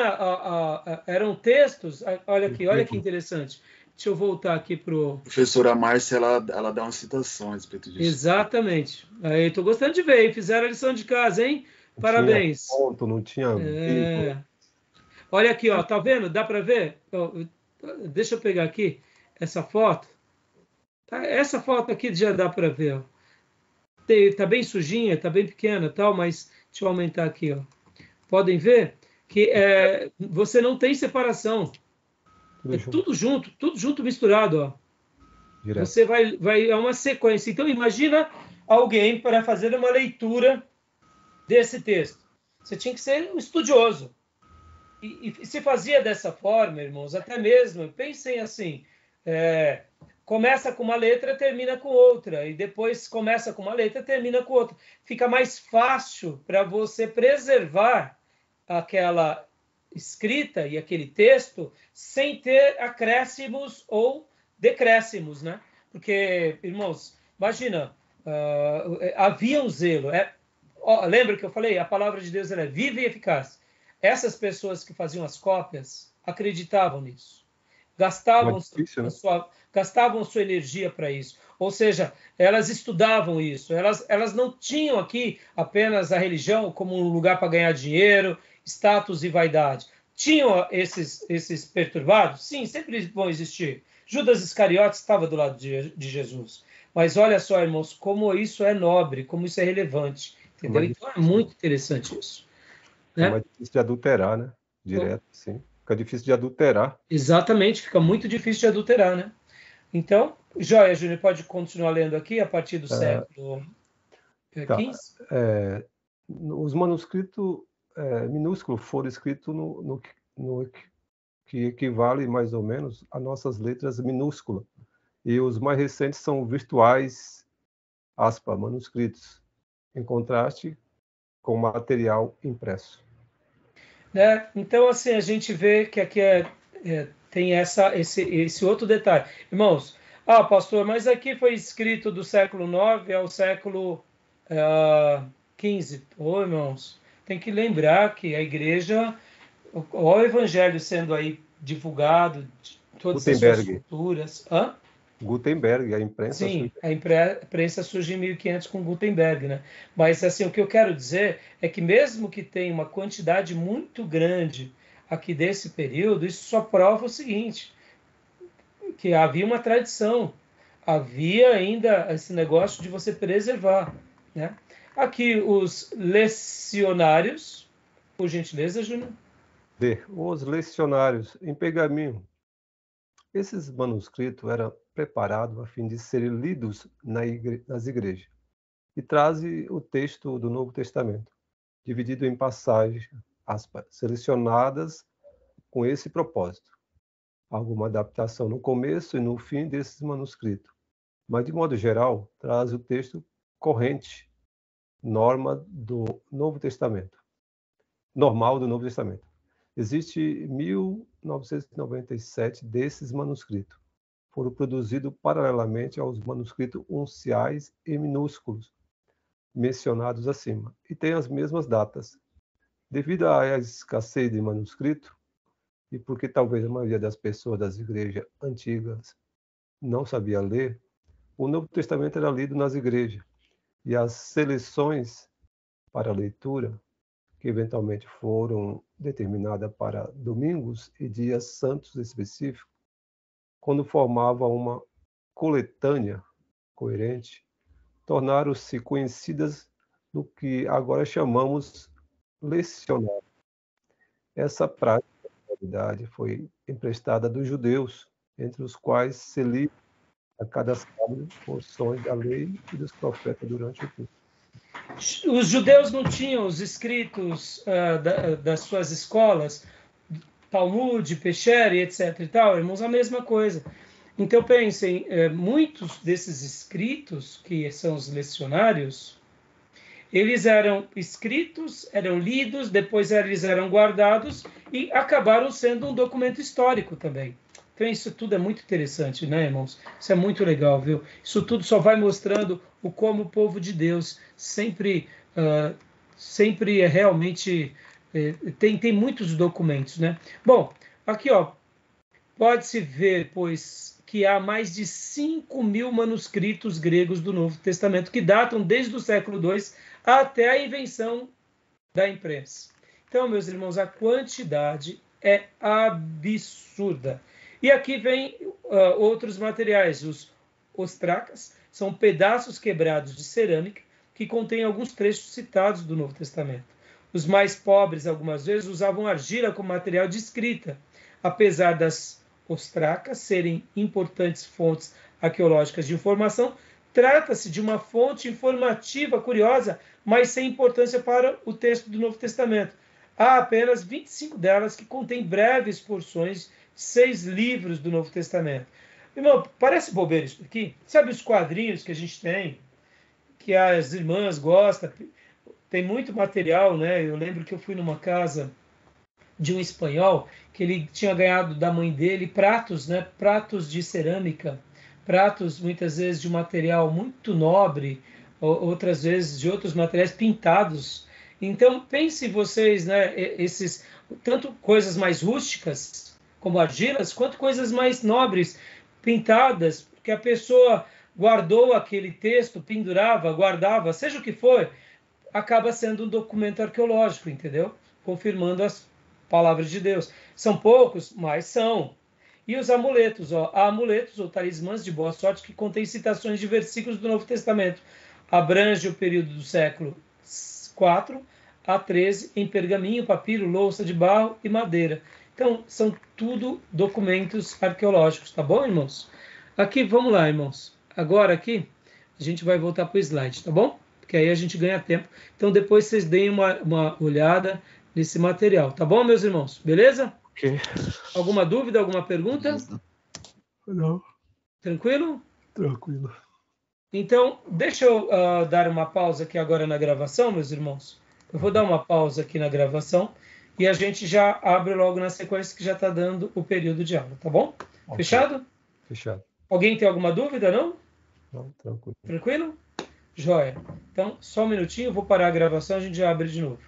eram textos... Olha aqui, olha que interessante. Deixa eu voltar aqui para o... Professora Márcia, ela dá umas citações a respeito disso. Exatamente. Aí, estou gostando de ver, hein? Fizeram a lição de casa, hein? Parabéns. Não tinha ponto, não tinha... Olha aqui, ó, tá vendo? Dá para ver? Deixa eu pegar aqui essa foto. Essa foto aqui já dá para ver. Ó. Tá bem sujinha, tá bem pequena, tal, mas deixa eu aumentar aqui, ó. Podem ver que você não tem separação. É tudo junto misturado, ó. Direto. Você vai é uma sequência. Então imagina alguém para fazer uma leitura desse texto. Você tinha que ser um estudioso. E se fazia dessa forma, irmãos, até mesmo, pensem assim, começa com uma letra, termina com outra, e depois começa com uma letra, termina com outra. Fica mais fácil para você preservar aquela escrita e aquele texto sem ter acréscimos ou decréscimos, né? Porque, irmãos, imagina, havia um zelo. Lembra que eu falei? A palavra de Deus ela é viva e eficaz. Essas pessoas que faziam as cópias acreditavam nisso. Gastavam sua energia para isso. Ou seja, elas estudavam isso. Elas não tinham aqui apenas a religião como um lugar para ganhar dinheiro, status e vaidade. Tinham esses perturbados? Sim, sempre vão existir. Judas Iscariotes estava do lado de Jesus. Mas olha só, irmãos, como isso é nobre, como isso é relevante. Entendeu? Então é muito interessante isso. É mais difícil de adulterar, né? Direto, sim. Fica difícil de adulterar. Exatamente, fica muito difícil de adulterar, né? Então, Joia, Júnior, pode continuar lendo aqui a partir do século XV? Os manuscritos minúsculos foram escritos no que equivale mais ou menos a nossas letras minúsculas. E os mais recentes são virtuais, manuscritos, em contraste com o material impresso. Né? Então, assim, a gente vê que aqui tem esse outro detalhe. Irmãos, pastor, mas aqui foi escrito do século IX ao século XV. Ô, irmãos, tem que lembrar que a igreja, o evangelho sendo aí divulgado, todas as suas culturas... Gutenberg, a imprensa... Sim, a imprensa surge em 1500 com Gutenberg, né? Mas, assim, o que eu quero dizer é que mesmo que tenha uma quantidade muito grande aqui desse período, isso só prova o seguinte, que havia uma tradição, havia ainda esse negócio de você preservar, né? Aqui, os lecionários, por gentileza, Júnior. Os lecionários, em pergaminho. Esses manuscritos eram preparados a fim de serem lidos nas igrejas e trazem o texto do Novo Testamento, dividido em passagens, selecionadas com esse propósito. Alguma adaptação no começo e no fim desses manuscritos, mas, de modo geral, traz o texto corrente, normal do Novo Testamento. Existe 1997 desses manuscritos. Foram produzidos paralelamente aos manuscritos unciais e minúsculos, mencionados acima, e têm as mesmas datas. Devido à escassez de manuscrito, e porque talvez a maioria das pessoas das igrejas antigas não sabia ler, o Novo Testamento era lido nas igrejas, e as seleções para leitura, que eventualmente foram determinadas para domingos e dias santos específicos, quando formavam uma coletânea coerente, tornaram-se conhecidas no que agora chamamos lecionário. Essa prática, na realidade, foi emprestada dos judeus, entre os quais se lia a cada sábado porções da lei e dos profetas durante o culto. Os judeus não tinham os escritos das suas escolas, Talmud, Pesher, etc. e tal, irmãos, a mesma coisa. Então pensem, muitos desses escritos, que são os lecionários, eles eram escritos, eram lidos, depois eles eram guardados e acabaram sendo um documento histórico também. Então isso tudo é muito interessante, né, irmãos? Isso é muito legal, viu? Isso tudo só vai mostrando o como o povo de Deus sempre é realmente... tem muitos documentos, né? Bom, aqui, ó, pode-se ver, pois, que há mais de 5.000 manuscritos gregos do Novo Testamento, que datam desde o século II até a invenção da imprensa. Então, meus irmãos, a quantidade é absurda. E aqui vem outros materiais. Os ostracas são pedaços quebrados de cerâmica que contêm alguns trechos citados do Novo Testamento. Os mais pobres, algumas vezes, usavam argila como material de escrita. Apesar das ostracas serem importantes fontes arqueológicas de informação, trata-se de uma fonte informativa curiosa, mas sem importância para o texto do Novo Testamento. Há apenas 25 delas que contêm breves porções de 6 livros do Novo Testamento. Irmão, parece bobeira isso aqui? Sabe os quadrinhos que a gente tem, que as irmãs gostam? Tem muito material, né? Eu lembro que eu fui numa casa de um espanhol que ele tinha ganhado da mãe dele pratos, né? Pratos de cerâmica, pratos muitas vezes de um material muito nobre, outras vezes de outros materiais pintados. Então pense vocês, né? Esses tanto coisas mais rústicas como argilas, quanto coisas mais nobres pintadas, porque a pessoa guardou aquele texto, pendurava, guardava, seja o que for, acaba sendo um documento arqueológico, entendeu? Confirmando as palavras de Deus. São poucos, mas são. E os amuletos, ó, há amuletos ou talismãs de boa sorte que contêm citações de versículos do Novo Testamento. Abrange o período do século IV a 13 em pergaminho, papiro, louça de barro e madeira. Então, são tudo documentos arqueológicos, tá bom, irmãos? Aqui, vamos lá, irmãos. Agora aqui, a gente vai voltar para o slide, tá bom? Porque aí a gente ganha tempo. Então, depois vocês deem uma olhada nesse material. Tá bom, meus irmãos? Beleza? Ok. Alguma dúvida, alguma pergunta? Não. Tranquilo? Tranquilo. Então, deixa eu dar uma pausa aqui agora na gravação, meus irmãos. Eu vou dar uma pausa aqui na gravação e a gente já abre logo na sequência que já está dando o período de aula, tá bom? Okay. Fechado? Fechado. Alguém tem alguma dúvida, não? Não, tranquilo. Tranquilo? Joia. Então, só um minutinho, eu vou parar a gravação e a gente já abre de novo.